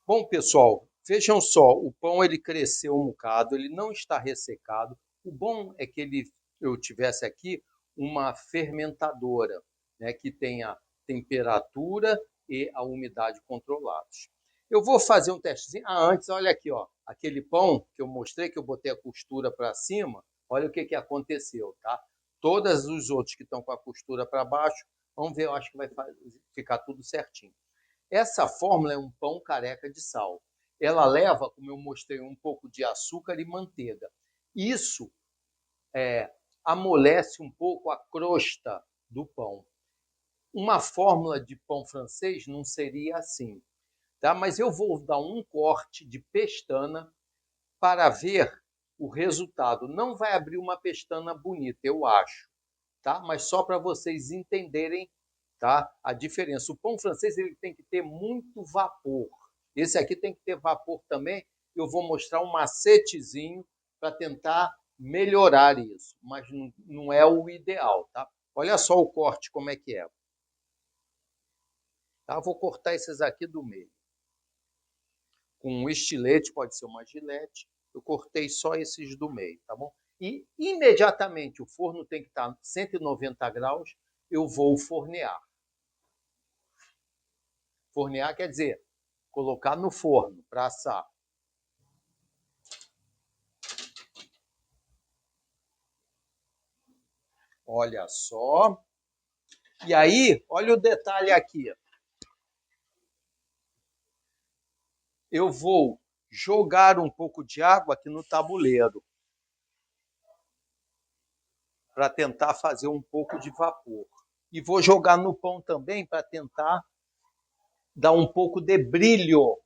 Bom, pessoal, vejam só, o pão ele cresceu um bocado, ele não está ressecado. O bom é que eu tivesse aqui uma fermentadora, né, que tenha temperatura e a umidade controlados. Eu vou fazer um testezinho. Antes, olha aqui, ó, aquele pão que eu mostrei, que eu botei a costura para cima, olha o que aconteceu, tá? Todos os outros que estão com a costura para baixo, vamos ver, eu acho que vai ficar tudo certinho. Essa fórmula é um pão careca de sal. Ela leva, como eu mostrei, um pouco de açúcar e manteiga. Isso amolece um pouco a crosta do pão. Uma fórmula de pão francês não seria assim, tá? Mas eu vou dar um corte de pestana para ver o resultado. Não vai abrir uma pestana bonita, eu acho, tá? Mas só para vocês entenderem, tá, a diferença. O pão francês ele tem que ter muito vapor. Esse aqui tem que ter vapor também. Eu vou mostrar um macetezinho para tentar melhorar isso, mas não é o ideal, tá? Olha só o corte como é que é. Tá? Vou cortar esses aqui do meio. Com um estilete, pode ser uma gilete. Eu cortei só esses do meio, tá bom? E imediatamente o forno tem que estar 190 graus, eu vou fornear. Fornear quer dizer colocar no forno para assar. Olha só. E aí, olha o detalhe aqui. Eu vou jogar um pouco de água aqui no tabuleiro para tentar fazer um pouco de vapor. E vou jogar no pão também para tentar dar um pouco de brilho,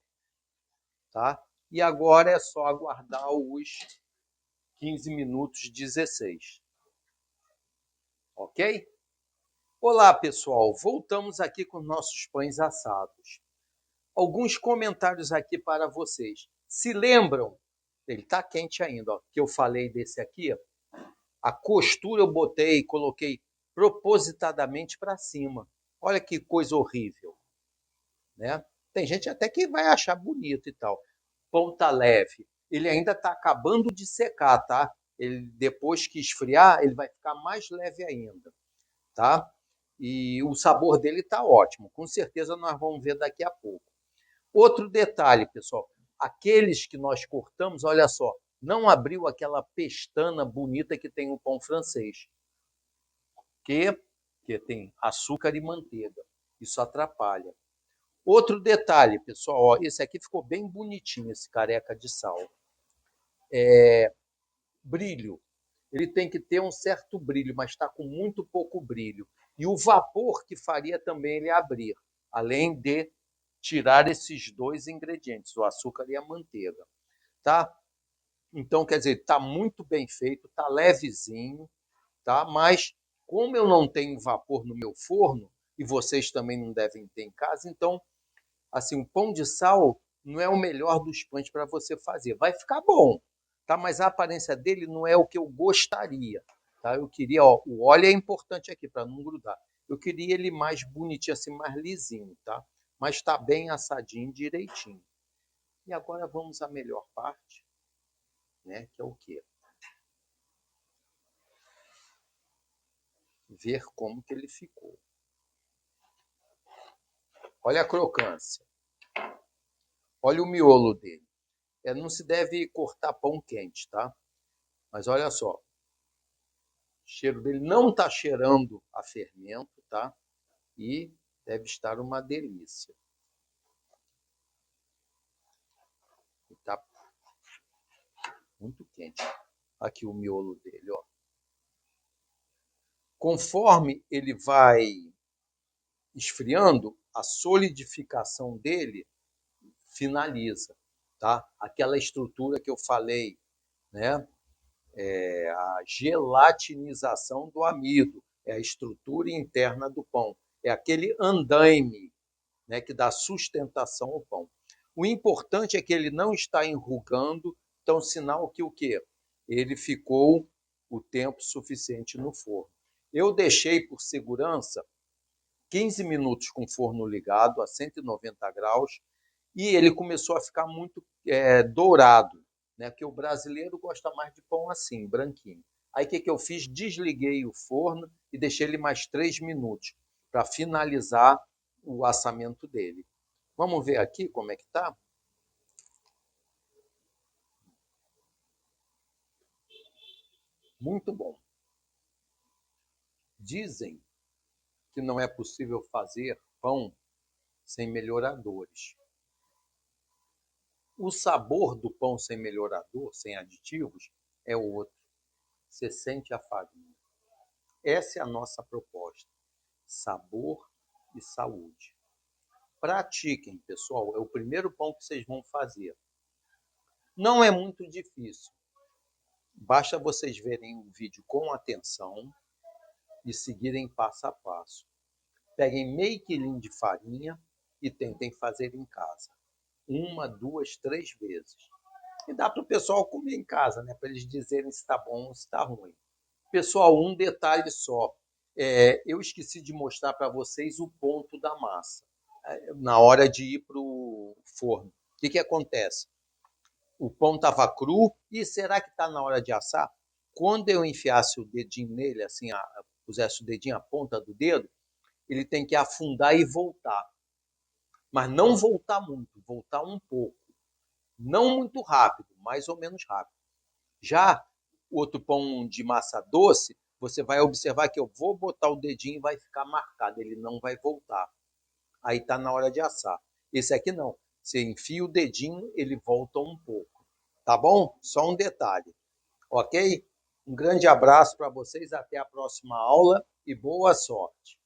tá? E agora é só aguardar os 15 minutos 16. Ok? Olá, pessoal. Voltamos aqui com nossos pães assados. Alguns comentários aqui para vocês. Se lembram, ele está quente ainda, ó, que eu falei desse aqui, ó, a costura eu botei, coloquei propositadamente para cima. Olha que coisa horrível, né? Tem gente até que vai achar bonito e tal. Pão tá leve. Ele ainda está acabando de secar, tá? Ele, depois que esfriar, ele vai ficar mais leve ainda, tá? E o sabor dele está ótimo. Com certeza nós vamos ver daqui a pouco. Outro detalhe, pessoal, aqueles que nós cortamos, olha só, não abriu aquela pestana bonita que tem o pão francês, que tem açúcar e manteiga. Isso atrapalha. Outro detalhe, pessoal, ó, esse aqui ficou bem bonitinho, esse careca de sal. Brilho. Ele tem que ter um certo brilho, mas está com muito pouco brilho. E o vapor que faria também ele abrir, além de tirar esses dois ingredientes, o açúcar e a manteiga, tá? Então, quer dizer, está muito bem feito, está levezinho, tá? Mas como eu não tenho vapor no meu forno, e vocês também não devem ter em casa, então, assim, o pão de sal não é o melhor dos pães para você fazer. Vai ficar bom, tá? Mas a aparência dele não é o que eu gostaria, tá? Eu queria, ó, o óleo é importante aqui para não grudar. Eu queria ele mais bonitinho, assim, mais lisinho, tá? Mas está bem assadinho, direitinho. E agora vamos à melhor parte, né? Que é o quê? Ver como que ele ficou. Olha a crocância. Olha o miolo dele. Não se deve cortar pão quente, tá? Mas olha só. O cheiro dele não está cheirando a fermento, tá? E deve estar uma delícia. Está muito quente. Aqui o miolo dele, ó. Conforme ele vai esfriando, a solidificação dele finaliza, tá? Aquela estrutura que eu falei, né? A gelatinização do amido, é a estrutura interna do pão, é aquele andaime, né, que dá sustentação ao pão. O importante é que ele não está enrugando, então sinal que o quê? Ele ficou o tempo suficiente no forno. Eu deixei por segurança 15 minutos com o forno ligado a 190 graus E ele começou a ficar muito dourado, né? Porque o brasileiro gosta mais de pão assim, branquinho. Aí o que, que eu fiz? Desliguei o forno e deixei ele mais 3 minutos para finalizar o assamento dele. Vamos ver aqui como é que tá? Muito bom. Dizem que não é possível fazer pão sem melhoradores. O sabor do pão sem melhorador, sem aditivos, é outro. Você sente a farinha. Essa é a nossa proposta: sabor e saúde. Pratiquem, pessoal. É o primeiro pão que vocês vão fazer. Não é muito difícil. Basta vocês verem o vídeo com atenção e seguirem passo a passo. Peguem meio quilinho de farinha e tentem fazer em casa. 1, 2, 3 vezes. E dá para o pessoal comer em casa, né? Para eles dizerem se está bom ou se está ruim. Pessoal, um detalhe só. Eu esqueci de mostrar para vocês o ponto da massa na hora de ir para o forno. O que, que acontece? O pão estava cru e será que está na hora de assar? Quando eu enfiasse o dedinho nele, assim, pusesse o dedinho, a ponta do dedo, ele tem que afundar e voltar. Mas não voltar muito, voltar um pouco. Não muito rápido, mais ou menos rápido. Já o outro pão de massa doce, você vai observar que eu vou botar o dedinho e vai ficar marcado, ele não vai voltar. Aí está na hora de assar. Esse aqui não. Você enfia o dedinho, ele volta um pouco. Tá bom? Só um detalhe. Ok? Um grande abraço para vocês, até a próxima aula e boa sorte.